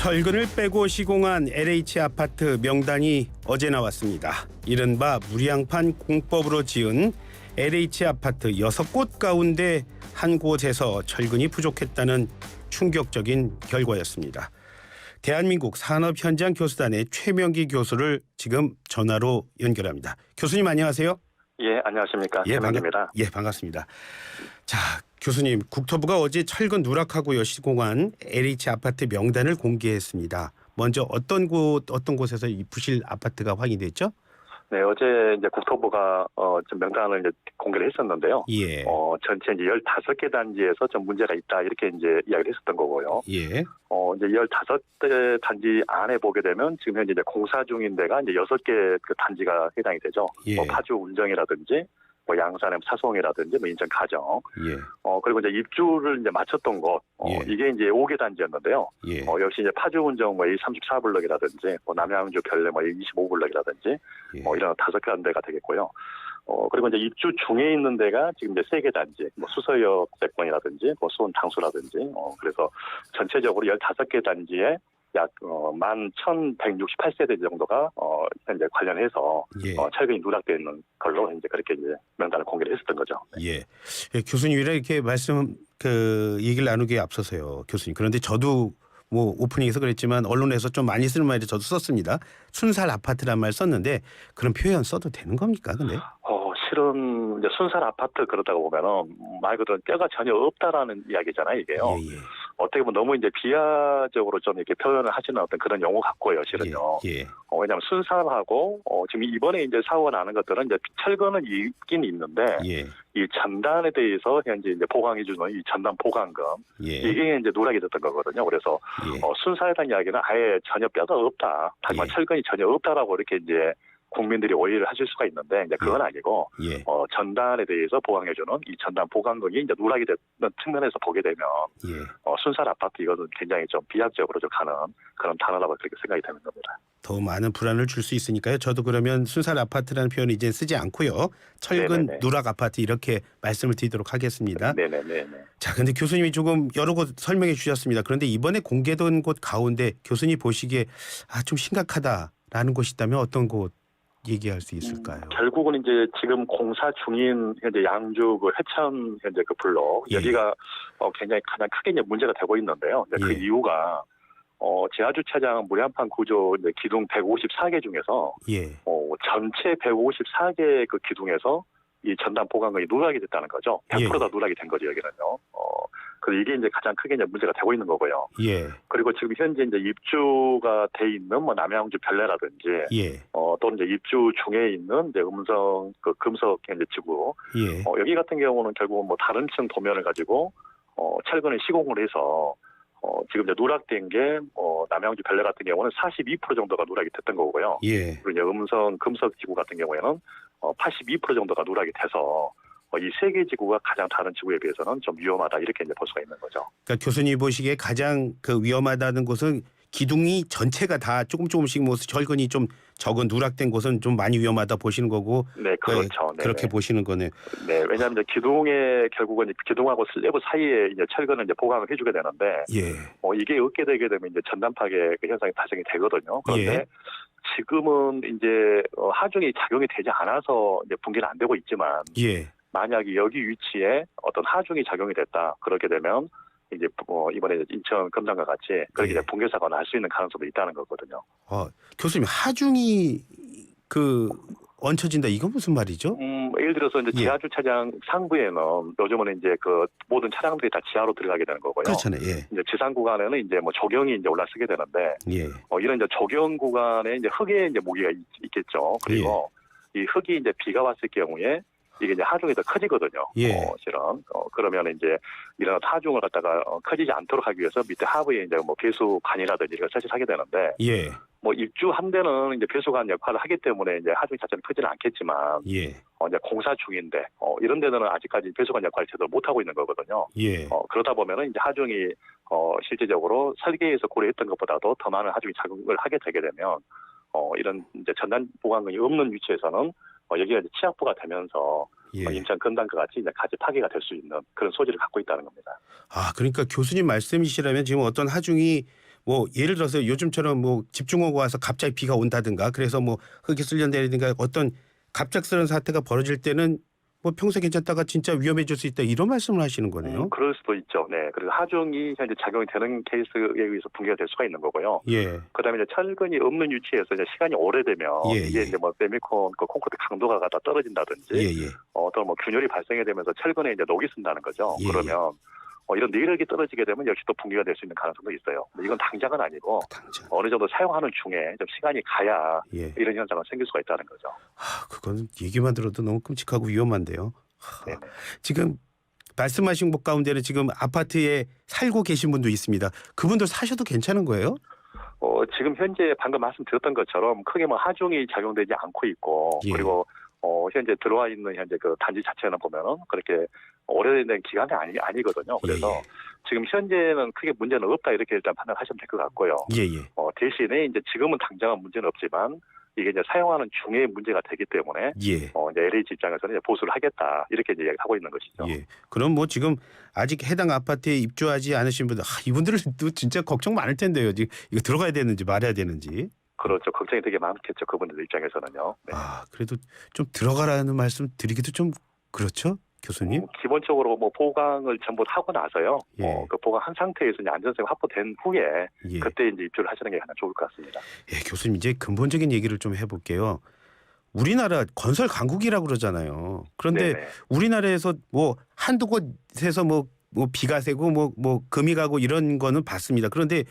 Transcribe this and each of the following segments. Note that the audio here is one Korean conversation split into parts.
철근을 빼고 시공한 LH 아파트 명단이 어제 나왔습니다. 이른바 무량판 공법으로 지은 LH 아파트 6곳 가운데 한 곳에서 철근이 부족했다는 충격적인 결과였습니다. 대한민국 산업현장 교수단의 최명기 교수를 지금 전화로 연결합니다. 교수님 안녕하세요. 예, 안녕하십니까. 최명기입니다. 반갑습니다. 자, 교수님, 국토부가 어제 철근 누락하고요 시공한 LH 아파트 명단을 공개했습니다. 먼저 어떤 곳에서 이 부실 아파트가 확인됐죠? 네, 어제 이제 국토부가 좀 명단을 이제 공개를 했었는데요. 예. 전체 이제 15개 단지에서 좀 문제가 있다 이렇게 이제 이야기를 했었던 거고요. 예. 이제 15개 단지 안에 보게 되면 지금 현재 이제 공사 중인 데가 이제 6개 그 단지가 해당이 되죠. 예. 뭐 파주 운정이라든지 뭐 양산의 사송이라든지 뭐 인천 가정. 예. 그리고 이제 입주를 이제 마쳤던 곳. 예. 이게 이제 5개 단지였는데요. 예. 역시 이제 파주 운정 뭐 34블럭이라든지 뭐 남양주 별내 뭐 25블럭이라든지 예. 이런 5개 단지가 되겠고요. 그리고 이제 입주 중에 있는 데가 지금 이제 3개 단지, 뭐 수서역 세권이라든지 뭐 수원 당수라든지 그래서 전체적으로 15개 단지에 약 11,168세대 정도가 현재 관련해서 예. 철근이 누락되어 있는 걸로 이제 그렇게 이제 명단을 공개를 했었던 거죠. 예. 예, 교수님이랑 이렇게 얘기를 나누기에 앞서서요, 교수님. 그런데 저도 뭐 오프닝에서 그랬지만 언론에서 좀 많이 쓰는 말을 저도 썼습니다. 순살 아파트란 말 썼는데 그런 표현 써도 되는 겁니까, 근데? 실은 이제 순살 아파트 그러다가 보면은 말 그대로 뼈가 전혀 없다라는 이야기잖아요, 이게요. 예. 어떻게 보면 너무 이제 비하적으로 좀 이렇게 표현을 하시는 어떤 그런 용어 같고요, 실은요. 예. 왜냐하면 순살하고 지금 이번에 이제 사고가 나는 것들은 이제 철근은 있긴 있는데 예. 이 전단에 대해서 현재 이제 보강해주는 이 전단 보강금 예. 이게 이제 누락이 됐던 거거든요. 그래서 예. 순살이라는 이야기는 아예 전혀 뼈가 없다, 하지만 예. 철근이 전혀 없다라고 이렇게 이제 국민들이 오해를 하실 수가 있는데 이제 그건 아니고 예. 전단에 대해서 보강해주는 이 전단 보강금이 이제 누락이 되는 측면에서 보게 되면 예. 순살 아파트 이것은 굉장히 좀 비약적으로 좀 가는 그런 단어라고 그렇게 생각이 되는 겁니다. 더 많은 불안을 줄 수 있으니까요. 저도 그러면 순살 아파트라는 표현을 이제 쓰지 않고요. 철근 네네네. 누락 아파트 이렇게 말씀을 드리도록 하겠습니다. 네네네. 자, 근데 교수님이 조금 여러 곳 설명해 주셨습니다. 그런데 이번에 공개된 곳 가운데 교수님 보시기에 좀 심각하다라는 곳이 있다면 어떤 곳 얘기할 수 있을까요? 결국은 이제 지금 공사 중인 현재 양주 그 해천 현재 그 블록 예. 여기가 굉장히 가장 크게 이제 문제가 되고 있는데요. 이제 그 예. 이유가 지하주차장 무량판 구조 이제 기둥 154개 중에서 예. 전체 154개 그 기둥에서 이 전단 보강금이 누락이 됐다는 거죠. 100%다 누락이 된 거죠, 여기는요. 그래서 이게 이제 가장 크게 이제 문제가 되고 있는 거고요. 예. 그리고 지금 현재 이제 입주가 돼 있는 뭐 남양주 별내라든지 예. 또는 이제 입주 중에 있는 이제 음성 그 금속 현재 지구 예. 여기 같은 경우는 결국은 뭐 다른 층 도면을 가지고 철근을 시공을 해서 지금 이제 누락된 게 남양주 별내 같은 경우는 42% 정도가 누락이 됐던 거고요. 예. 그리고 이제 음성 금속 지구 같은 경우에는 82% 정도가 누락이 돼서 이 세 개 지구가 가장 다른 지구에 비해서는 좀 위험하다 이렇게 이제 볼 수가 있는 거죠. 그러니까 교수님 보시기에 가장 그 위험하다는 곳은 기둥이 전체가 다 조금씩 뭐 철근이 좀 적은 누락된 곳은 좀 많이 위험하다 보시는 거고. 네, 그렇죠. 네, 그렇게 보시는 거네요. 네, 왜냐하면 이제 기둥에 결국은 기둥하고 슬래브 사이에 이제 철근을 이제 보강을 해주게 되는데, 예. 이게 없게 되게 되면 이제 전단 파괴 그 현상이 발생이 되거든요. 그런데 예. 지금은 이제 하중이 작용이 되지 않아서 이제 붕괴는 안 되고 있지만, 예. 만약에 여기 위치에 어떤 하중이 작용이 됐다 그렇게 되면 이제 이번에 인천 금산과 같이 그렇게 예. 붕괴 사고가 날 수 있는 가능성도 있다는 거거든요. 교수님 하중이 얹혀진다 이건 무슨 말이죠? 예를 들어서 이제 예. 지하주차장 상부에는 요즘은 이제 그 모든 차량들이 다 지하로 들어가게 되는 거고요. 그렇잖아요. 예. 이제 지상 구간에는 이제 뭐 조경이 이제 올라서게 되는데, 예. 이런 이제 조경 구간에 이제 흙의 이제 무게가 있겠죠. 그리고 이 흙이 이제 비가 왔을 경우에 이게 이제 하중이 더 커지거든요. 예. 실은. 그러면 이제 이런 하중을 갖다가 커지지 않도록 하기 위해서 밑에 하부에 이제 뭐 배수관이라든지 이런 걸 설치하게 되는데, 예. 뭐 입주한 데는 이제 배수관 역할을 하기 때문에 이제 하중이 자체는 크지는 않겠지만, 예. 이제 공사 중인데, 이런 데는 아직까지 배수관 역할을 제대로 못 하고 있는 거거든요. 예. 그러다 보면은 이제 하중이 실제적으로 설계에서 고려했던 것보다도 더 많은 하중이 작용을 하게 되게 되면, 이런 이제 전단 보강금이 없는 위치에서는 여기가 이제 취약부가 되면서 예. 인천 금단과 같이 이제 가지 파괴가 될 수 있는 그런 소지를 갖고 있다는 겁니다. 그러니까 교수님 말씀이시라면 지금 어떤 하중이 뭐 예를 들어서 요즘처럼 뭐 집중호우가 와서 갑자기 비가 온다든가 그래서 뭐 흙이 쓸려내리든가 어떤 갑작스러운 사태가 벌어질 때는 뭐 평소에 괜찮다가 진짜 위험해질 수 있다 이런 말씀을 하시는 거네요. 그럴 수도 있죠. 네. 그래서 하중이 현재 작용이 되는 케이스에 의해서 붕괴가 될 수가 있는 거고요. 예. 그다음에 이제 철근이 없는 위치에서 이제 시간이 오래되면 예, 이게 예. 이제 뭐 세미콘 그 콘크리트 강도가 다 떨어진다든지 예, 예. 또는 뭐 균열이 발생이 되면서 철근에 이제 녹이 쓴다는 거죠. 예, 그러면 이런 내력이 떨어지게 되면 역시 또 붕괴가 될 수 있는 가능성도 있어요. 근데 이건 당장은 아니고 당장. 어느 정도 사용하는 중에 좀 시간이 가야 예. 이런 현상은 생길 수가 있다는 거죠. 그건 얘기만 들어도 너무 끔찍하고 위험한데요. 네네. 지금 말씀하신 것 가운데는 지금 아파트에 살고 계신 분도 있습니다. 그분들 사셔도 괜찮은 거예요? 지금 현재 방금 말씀드렸던 것처럼 크게 뭐 하중이 작용되지 않고 있고 예. 그리고 현재 들어와 있는 현재 그 단지 자체는 보면은 그렇게 오래된 기간이 아니거든요. 그래서 예, 예. 지금 현재는 크게 문제는 없다 이렇게 일단 판단하시면 될 것 같고요. 예, 예. 대신에 이제 지금은 당장은 문제는 없지만 이게 이제 사용하는 중에 문제가 되기 때문에 예. 이제 LH 입장에서는 이제 보수를 하겠다 이렇게 이제 이야기하고 있는 것이죠. 예. 그럼 뭐 지금 아직 해당 아파트에 입주하지 않으신 분들 이분들도 진짜 걱정 많을 텐데요. 지금 이거 들어가야 되는지 말아야 되는지. 그렇죠. 걱정이 되게 많겠죠. 그분들 입장에서는요. 네. 그래도 좀 들어가라는 말씀 드리기도 좀 그렇죠, 교수님? 기본적으로 뭐 보강을 전부 하고 나서요. 예. 그 보강한 상태에서 이제 안전성이 확보된 후에 예. 그때 이제 입주를 하시는 게 가장 좋을 것 같습니다. 예, 교수님 이제 근본적인 얘기를 좀 해볼게요. 우리나라 건설 강국이라고 그러잖아요. 그런데 네네. 우리나라에서 뭐 한두 곳에서 뭐 비가 새고 뭐 금이 가고 이런 거는 봤습니다. 그런데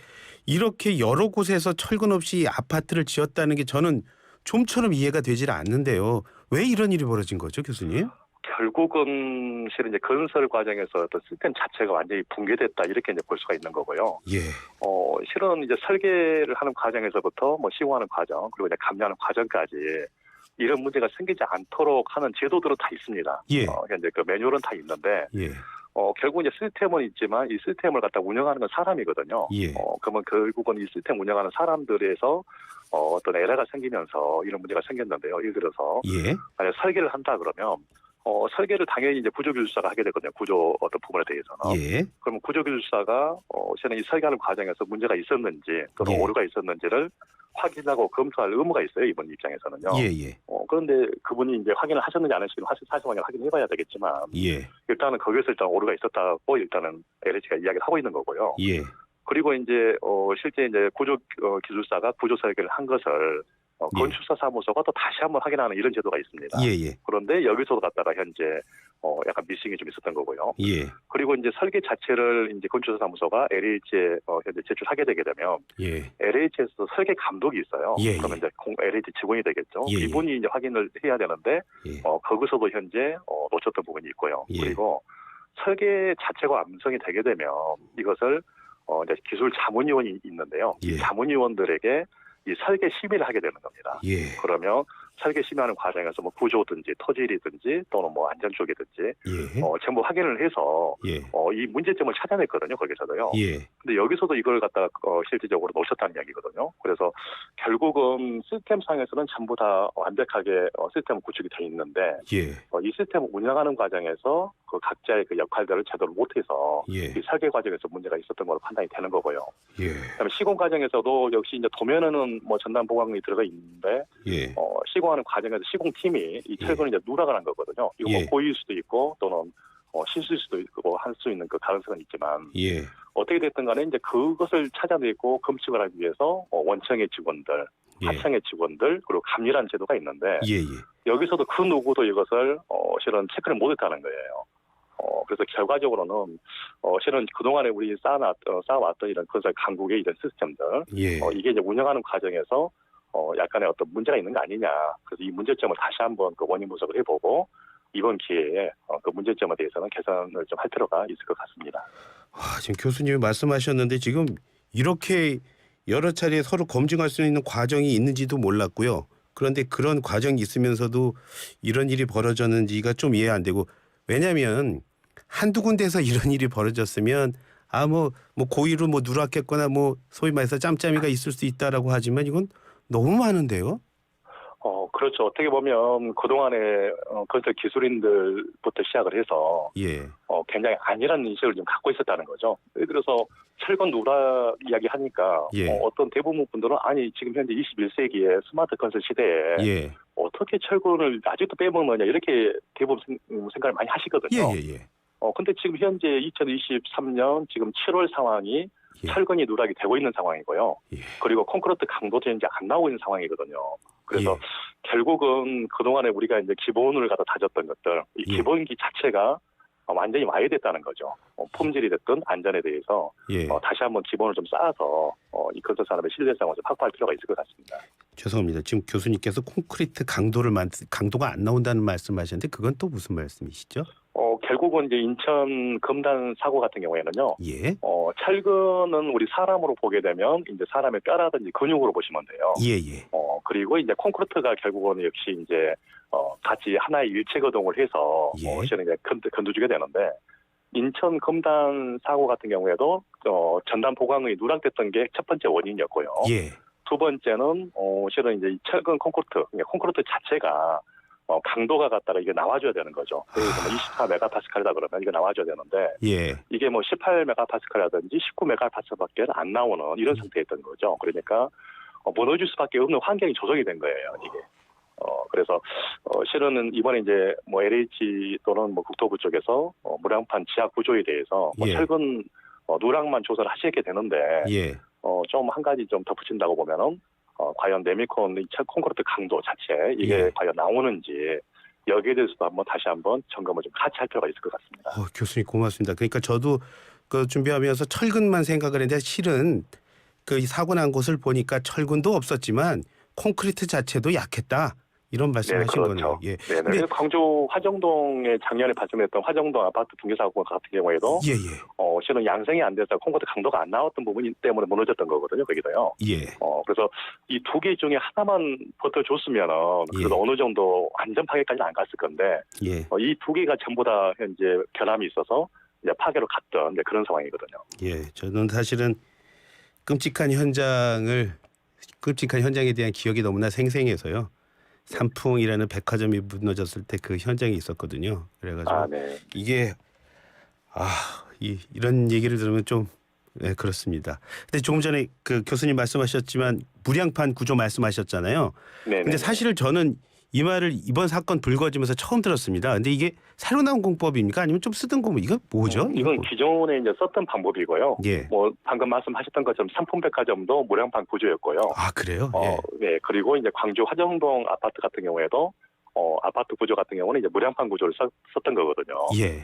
이렇게 여러 곳에서 철근 없이 아파트를 지었다는 게 저는 좀처럼 이해가 되질 않는데요. 왜 이런 일이 벌어진 거죠, 교수님? 결국은 실은 이제 건설 과정에서 어떤 시스템 자체가 완전히 붕괴됐다 이렇게 이제 볼 수가 있는 거고요. 예. 실은 이제 설계를 하는 과정에서부터 뭐 시공하는 과정 그리고 이제 감리하는 과정까지 이런 문제가 생기지 않도록 하는 제도들은 다 있습니다. 예. 현재 그 매뉴얼은 다 있는데 예. 결국 이제 시스템은 있지만 이 시스템을 갖다 운영하는 건 사람이거든요. 예. 그러면 결국은 이 시스템 운영하는 사람들에서 어떤 에러가 생기면서 이런 문제가 생겼는데요. 예를 들어서 예. 만약 설계를 한다 그러면 설계를 당연히 이제 구조기술사가 하게 되거든요. 구조 어떤 부분에 대해서는. 예. 그러면 구조기술사가 실은 이 설계하는 과정에서 문제가 있었는지 또는 예. 오류가 있었는지를 확인하고 검토할 의무가 있어요. 이번 입장에서는요. 예. 예. 그런데 그분이 이제 확인을 하셨는지 안 하시는지 사실관계를 확인해봐야 되겠지만 예. 일단은 거기에서 일단 오류가 있었다고 일단은 LH가 이야기를 하고 있는 거고요. 예. 그리고 이제 실제 이제 구조 기술사가 구조 설계를 한 것을 건축사 사무소가 또 다시 한번 확인하는 이런 제도가 있습니다. 예. 그런데 여기서도 갖다가 현재 약간 미싱이 좀 있었던 거고요. 예. 그리고 이제 설계 자체를 이제 건축사 사무소가 LH에 현재 제출하게 되게 되면 예. LH에서 설계 감독이 있어요. 예, 그러면 이제 LH 직원이 되겠죠. 예, 예. 이분이 이제 확인을 해야 되는데 예. 거기서도 현재 놓쳤던 부분이 있고요. 예. 그리고 설계 자체가 완성이 되게 되면 이것을 이제 기술 자문위원이 있는데요. 예. 자문위원들에게 이 설계 심의를 하게 되는 겁니다. 예. 그러면 설계 심의하는 과정에서 뭐 구조든지 토질이든지 또는 뭐 안전 쪽이든지 예. 전부 확인을 해서 예. 이 문제점을 찾아냈거든요. 거기서도요. 예. 근데 여기서도 이걸 갖다가 실질적으로 놓쳤다는 이야기거든요. 그래서 결국은 시스템상에서는 전부 다 완벽하게 시스템 구축이 돼 있는데 예. 이 시스템을 운영하는 과정에서 그 각자의 그 역할들을 제대로 못해서 예. 이 설계 과정에서 문제가 있었던 걸로 판단이 되는 거고요. 예. 그다음에 시공 과정에서도 역시 이제 도면에는 뭐 전담 보강이 들어가 있는데 예. 시공하는 과정에서 시공팀이 이 철근을 이제 누락을 한 거거든요. 이거 뭐 예. 고의일 수도 있고 또는 실수일 수도 있고 할 수 있는 그 가능성은 있지만 예. 어떻게 됐든 간에 이제 그것을 찾아내고 검측을 하기 위해서 원청의 직원들, 예. 하청의 직원들 그리고 감리라는 제도가 있는데 예. 여기서도 그 누구도 이것을 실은 체크를 못했다는 거예요. 그래서 결과적으로는 실은 그동안에 우리 쌓아왔던 이런 건설 강국의 이런 시스템들 예. 이게 이제 운영하는 과정에서 약간의 어떤 문제가 있는 거 아니냐. 그래서 이 문제점을 다시 한번 그 원인 분석을 해보고 이번 기회에 그 문제점에 대해서는 개선을 좀 할 필요가 있을 것 같습니다. 지금 교수님이 말씀하셨는데 지금 이렇게 여러 차례 서로 검증할 수 있는 과정이 있는지도 몰랐고요. 그런데 그런 과정이 있으면서도 이런 일이 벌어졌는지가 좀 이해 안 되고 왜냐하면 한두 군데서 이런 일이 벌어졌으면 뭐 고의로 뭐 누락했거나 뭐 소위 말해서 짬짬이가 있을 수 있다라고 하지만 이건 너무 많은데요. 그렇죠. 어떻게 보면 그동안에 건설 기술인들부터 시작을 해서 예. 굉장히 안일한 인식을 좀 갖고 있었다는 거죠. 예를 들어서 철근 누락 이야기 하니까 예. 어떤 대부분 분들은 아니 지금 현재 21세기에 스마트 건설 시대에 예. 어떻게 철근을 아직도 빼먹느냐 이렇게 대부분 생각을 많이 하시거든요. 예. 근데 지금 현재 2023년 지금 7월 상황이 예. 철근이 누락이 되고 있는 상황이고요. 예. 그리고 콘크리트 강도도 이제 안 나오고 있는 상황이거든요. 그래서 예. 결국은 그동안에 우리가 이제 기본을 갖다 다졌던 것들, 이 예. 기본기 자체가 완전히 와해됐다는 거죠. 품질이 됐든 안전에 대해서 예. 다시 한번 기본을 좀 쌓아서 이 건설 산업의 신뢰성을 좀 확보할 필요가 있을 것 같습니다. 죄송합니다. 지금 교수님께서 콘크리트 강도가 안 나온다는 말씀하셨는데 그건 또 무슨 말씀이시죠? 결국은 이제 인천 금단 사고 같은 경우에는요. 예. 철근은 우리 사람으로 보게 되면 이제 사람의 뼈라든지 근육으로 보시면 돼요. 예. 그리고 이제 콘크리트가 결국은 역시 이제 같이 하나의 일체 거동을 해서 예. 실은 이제 건드주게 되는데 인천 금단 사고 같은 경우에도 전단 보강이 누락됐던 게 첫 번째 원인이었고요. 예. 두 번째는 실은 이제 이 철근 콘크리트 자체가 강도가 같다가 이게 나와줘야 되는 거죠. 그래서 24메가파스칼이다 그러면 이게 나와줘야 되는데 예. 이게 뭐 18메가파스칼이라든지 19메가파스칼밖에 안 나오는 이런 상태였던 거죠. 그러니까 무너질 수밖에 없는 환경이 조성이 된 거예요. 이게. 그래서 실은 이번에 이제 뭐 LH 또는 뭐 국토부 쪽에서 무량판 지하 구조에 대해서 예. 철근 누락만 조사를 하시게 되는데 예. 좀 한 가지 좀 덧붙인다고 보면은 과연 네미콘 이 콘크리트 강도 자체 이게 예. 과연 나오는지 여기에 대해서도 한번 다시 한번 점검을 좀 같이 할 필요가 있을 것 같습니다. 교수님 고맙습니다. 그러니까 저도 그 준비하면서 철근만 생각을 했는데 실은 그 사고 난 곳을 보니까 철근도 없었지만 콘크리트 자체도 약했다. 이런 말씀하신 거네요. 예. 네. 근데 광주 화정동에 작년에 발생했던 화정동 아파트 붕괴 사고 같은 경우에도 예. 실은 양생이 안 돼서 콘크리트 강도가 안 나왔던 부분이 때문에 무너졌던 거거든요. 거기도요. 예. 그래서 이 두 개 중에 하나만 버텨줬으면은 그래도 예. 어느 정도 완전 파괴까지는 안 갔을 건데 예. 이 두 개가 전부 다 현재 결함이 있어서 이제 파괴로 갔던 그런 상황이거든요. 예. 저는 사실은 끔찍한 현장에 대한 기억이 너무나 생생해서요. 삼풍이라는 백화점이 무너졌을 때 그 현장이 있었거든요. 그래가지고 네. 이게 이런 얘기를 들으면 좀 그렇습니다. 근데 조금 전에 그 교수님 말씀하셨지만 무량판 구조 말씀하셨잖아요. 네. 근데 사실 저는 이 말을 이번 사건 불거지면서 처음 들었습니다. 근데 이게 새로 나온 공법입니까? 아니면 좀 쓰던 공법? 이거 뭐죠? 이건 기존에 이제 썼던 방법이고요. 예. 뭐 방금 말씀하셨던 것처럼 삼풍백화점도 무량판 구조였고요. 그래요? 예. 네. 그리고 이제 광주 화정동 아파트 같은 경우에도 아파트 구조 같은 경우는 이제 무량판 구조를 썼던 거거든요. 예.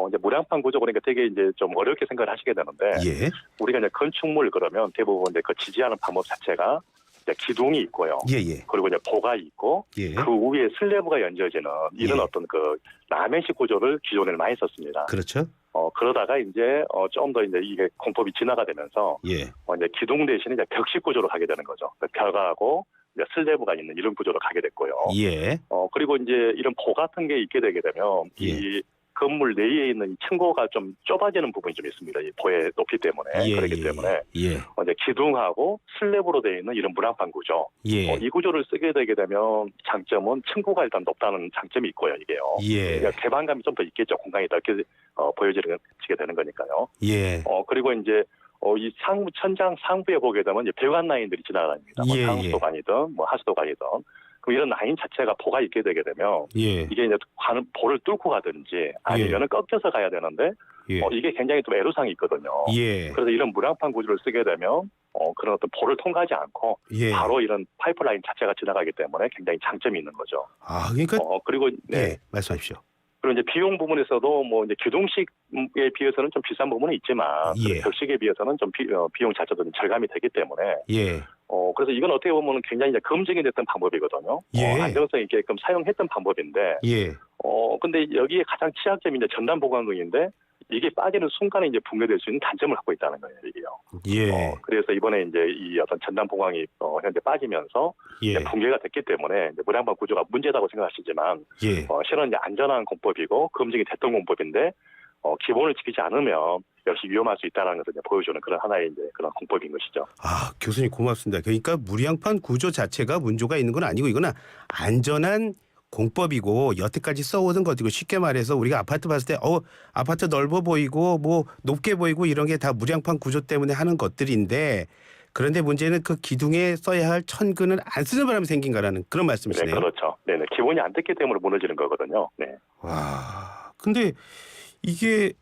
이제 무량판 구조 그러니까 되게 이제 좀 어렵게 생각을 하시게 되는데 예. 우리가 이제 건축물 그러면 대부분 이제 그 지지하는 방법 자체가 이제 기둥이 있고요. 예. 그리고 이제 보가 있고 예. 그 위에 슬래브가 연져지는 이런 예. 어떤 그 라멘식 구조를 기존에는 많이 썼습니다. 그렇죠. 그러다가 이제 좀 더 이제 이게 공법이 진화가 되면서 예. 이제 기둥 대신에 이제 벽식 구조로 가게 되는 거죠. 벽하고 이제 슬래브가 있는 이런 구조로 가게 됐고요. 예. 그리고 이제 이런 보 같은 게 있게 되게 되면 이 건물 내에 있는 이 층고가 좀 좁아지는 부분이 좀 있습니다. 이 보의 높이 때문에 그렇기 때문에 예. 이제 기둥하고 슬래브로 되어 있는 이런 무량판 구조. 예. 이 구조를 쓰게 되게 되면 장점은 층고가 일단 높다는 장점이 있고요. 이게요. 예. 그러니까 개방감이 좀 더 있겠죠. 공간이 넓게 보여지게 되는 거니까요. 예. 그리고 이제 이 천장 상부에 보게 되면 이제 배관 라인들이 지나다닙니다. 뭐 예. 상수도관이든 뭐 하수도관이든. 그럼 이런 라인 자체가 보가 있게 되게 되면 예. 이게 이제 보를 뚫고 가든지 아니면은 꺾여서 가야 되는데 예. 이게 굉장히 좀 애로사항이 있거든요. 예. 그래서 이런 무량판 구조를 쓰게 되면 그런 어떤 보를 통과하지 않고 예. 바로 이런 파이프라인 자체가 지나가기 때문에 굉장히 장점이 있는 거죠. 그러니까 그리고 네. 말씀하십시오. 그리고 이제 비용 부분에서도 뭐 이제 기둥식에 비해서는 좀 비싼 부분은 있지만 예. 벽식에 비해서는 좀 비용 자체도 좀 절감이 되기 때문에 예. 그래서 이건 어떻게 보면 굉장히 이제 검증이 됐던 방법이거든요. 예. 안정성 있게끔 사용했던 방법인데 예. 근데 여기에 가장 취약점이 이제 전단 보강근인데 이게 빠지는 순간에 이제 붕괴될 수 있는 단점을 갖고 있다는 거예요, 이게요. 예. 그래서 이번에 이제 이 어떤 전단 보강이 현재 빠지면서 예. 붕괴가 됐기 때문에 이제 무량판 구조가 문제다고 생각하시지만 예. 실은 이제 안전한 공법이고 검증이 됐던 공법인데 기본을 지키지 않으면 역시 위험할 수 있다는 것을 이제 보여주는 그런 하나의 이제 그런 공법인 것이죠. 아, 교수님 고맙습니다. 그러니까 무량판 구조 자체가 문제가 있는 건 아니고 이거는 안전한 공법이고 여태까지 써오던 것이고 쉽게 말해서 우리가 아파트 봤을 때 아파트 넓어 보이고 뭐 높게 보이고 이런 게 다 무량판 구조 때문에 하는 것들인데 그런데 문제는 그 기둥에 써야 할 천근을 안 쓰는 바람에 생긴 거라는 그런 네, 말씀이시네요. 그렇죠. 네네. 기본이 안 됐기 때문에 무너지는 거거든요. 네. 와, 근데 이게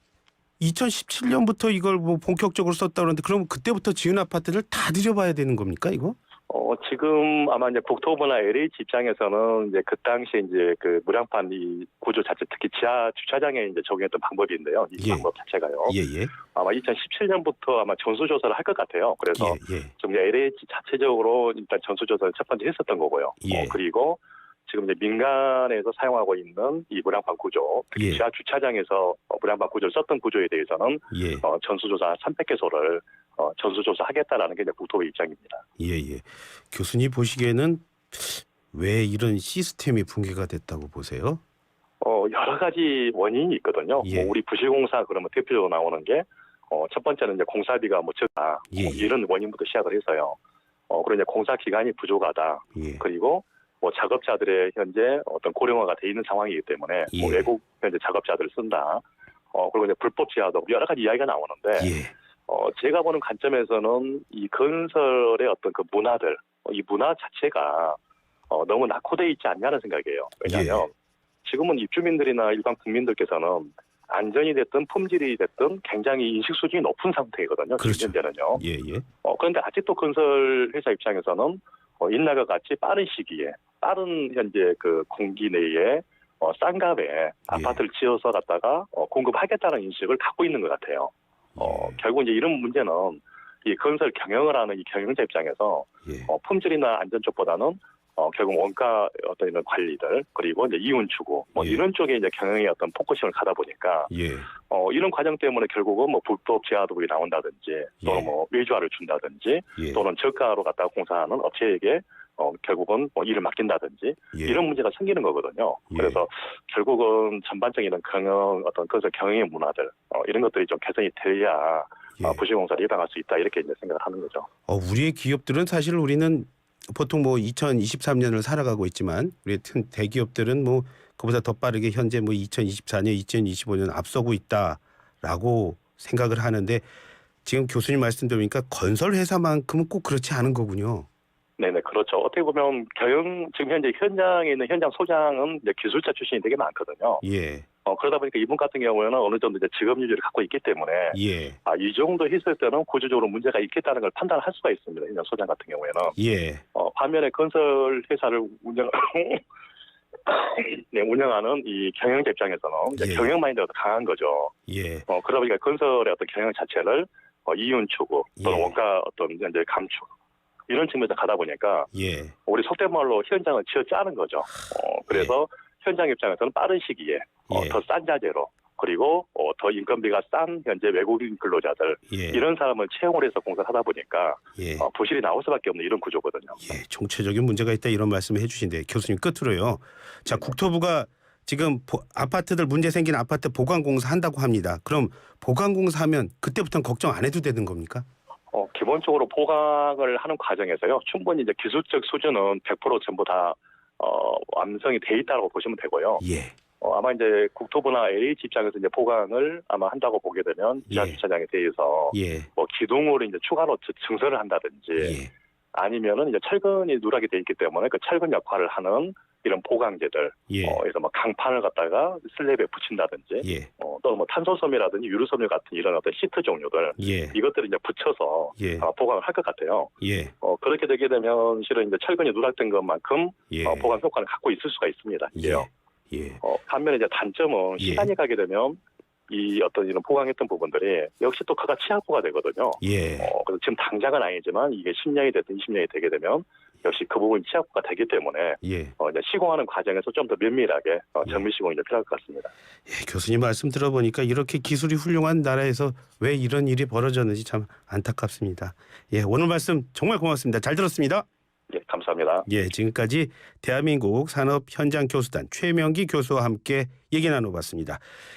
2017년부터 이걸 뭐 본격적으로 썼다 그러는데 그럼 그때부터 지은 아파트를 다 들여봐야 되는 겁니까 이거? 지금 아마 이제 국토부나 LH 입장에서는 이제 그 당시에 이제 그 무량판 이 구조 자체 특히 지하 주차장에 이제 적용했던 방법인데요. 이 예. 방법 자체가요. 예예. 아마 2017년부터 아마 전수조사를 할 것 같아요. 그래서 예. 좀 이제 LH 자체적으로 일단 전수조사를 첫 번째 했었던 거고요. 예. 그리고 지금 이제 민간에서 사용하고 있는 이 무량판 구조, 특히 예. 지하 주차장에서 무량판 구조를 썼던 구조에 대해서는 예. 전수조사 300개소를 전수조사하겠다라는 게 이제 국토부 입장입니다. 예. 교수님 보시기에는 왜 이런 시스템이 붕괴가 됐다고 보세요? 여러 가지 원인이 있거든요. 예. 우리 부실공사 그러면 대표적으로 나오는 게 첫 번째는 이제 공사비가 뭐 적다 예. 이런 원인부터 시작을 해서요. 그리고 이제 공사 기간이 부족하다. 예. 그리고 뭐 작업자들의 현재 어떤 고령화가 돼 있는 상황이기 때문에 예. 뭐 외국 현재 작업자들을 쓴다. 그리고 이제 불법 지하도 여러 가지 이야기가 나오는데 예. 제가 보는 관점에서는 이 건설의 어떤 그 문화들, 이 문화 자체가 너무 낙후돼 있지 않냐는 생각이에요. 왜냐하면 지금은 입주민들이나 일반 국민들께서는 안전이 됐든 품질이 됐든 굉장히 인식 수준이 높은 상태거든요. 그렇죠. 현재는요. 예. 그런데 아직도 건설 회사 입장에서는 옛날과 같이 빠른 시기에 빠른 현재 그 공기 내에 싼 값에 아파트를 지어서 갖다가 공급하겠다는 인식을 갖고 있는 것 같아요. 결국 이제 이런 문제는 이 건설 경영을 하는 이 경영자 입장에서 예. 품질이나 안전 쪽보다는 결국 원가 어떤 이런 관리들 그리고 이제 이윤 추구 뭐 예. 이런 쪽에 이제 경영의 어떤 포커싱을 가다 보니까 예. 이런 과정 때문에 결국은 뭐 불법 지하도둑이 나온다든지 또는 뭐 외주화를 준다든지 예. 또는 저가로 갖다가 공사하는 업체에게 결국은 뭐 일을 맡긴다든지 예. 이런 문제가 생기는 거거든요. 예. 그래서 결국은 전반적인 경영 어떤 건설 경영의 문화들 이런 것들이 좀 개선이 돼야 예. 부실공사를 예방할 수 있다 이렇게 이제 생각을 하는 거죠. 우리의 기업들은 사실 우리는 보통 뭐 2023년을 살아가고 있지만 우리 대기업들은 뭐 그보다 더 빠르게 현재 뭐 2024년, 2025년 앞서고 있다라고 생각을 하는데 지금 교수님 말씀 들으니까 건설 회사만큼은 꼭 그렇지 않은 거군요. 네네, 그렇죠. 어떻게 보면 지금 현재 현장에 있는 현장 소장은 이제 기술자 출신이 되게 많거든요. 예. 그러다 보니까 이분 같은 경우에는 어느 정도 이제 직업 유지를 갖고 있기 때문에 예. 이 정도 했을 때는 구조적으로 문제가 있겠다는 걸 판단할 수가 있습니다. 현장 소장 같은 경우에는. 예. 반면에 건설 회사를 운영하는 이 경영자 입장에서는 이제 예. 경영 마인드가 더 강한 거죠. 예. 그러다 보니까 건설의 어떤 경영 자체를 이윤 추구 또는 예. 원가 어떤 이제 감축 이런 측면에서 가다 보니까 예. 우리 속된 말로 현장을 쥐어 짜는 거죠. 그래서 현장 입장에서는 빠른 시기에 예. 더 싼 자재로 그리고 더 인건비가 싼 현재 외국인 근로자들 예. 이런 사람을 채용을 해서 공사를 하다 보니까 예. 부실이 나올 수밖에 없는 이런 구조거든요. 예. 정체적인 문제가 있다 이런 말씀을 해주신데 교수님 끝으로요. 자, 국토부가 지금 아파트들 문제 생긴 아파트 보강공사 한다고 합니다. 그럼 보강공사하면 그때부터는 걱정 안 해도 되는 겁니까? 기본적으로 보강을 하는 과정에서요. 충분히 이제 기술적 수준은 100% 전부 다 완성이 돼 있다고 보시면 되고요. 예. 아마 이제 국토부나 LH 입장에서 이제 보강을 아마 한다고 보게 되면 지하 주차장에 대해서 예. 뭐 기둥으로 이제 추가로 증설을 한다든지 예. 아니면은 이제 철근이 누락이 돼 있기 때문에 그 철근 역할을 하는 이런 보강재들, 예. 그래서 뭐 강판을 갖다가 슬랩에 붙인다든지, 예. 또는 뭐 탄소섬유라든지 유류섬유 같은 이런 어떤 시트 종류들, 예. 이것들을 이제 붙여서 예. 보강을 할 것 같아요. 예. 그렇게 되게 되면 실은 이제 철근이 누락된 것만큼 예. 보강 효과를 갖고 있을 수가 있습니다. 이게요. 예. 반면에 이제 단점은 예. 시간이 가게 되면 이 어떤 이런 보강했던 부분들이 역시 또 그가 취약부가 되거든요. 예. 그래서 지금 당장은 아니지만 이게 10년이 됐든 20년이 되게 되면 역시 그 부분이 취약부가 되기 때문에 예. 이제 시공하는 과정에서 좀 더 면밀하게 정밀 시공이 필요할 것 같습니다. 예, 교수님 말씀 들어보니까 이렇게 기술이 훌륭한 나라에서 왜 이런 일이 벌어졌는지 참 안타깝습니다. 예, 오늘 말씀 정말 고맙습니다. 잘 들었습니다. 예, 감사합니다. 예, 지금까지 대한민국 산업 현장 교수단 최명기 교수와 함께 얘기 나눠봤습니다.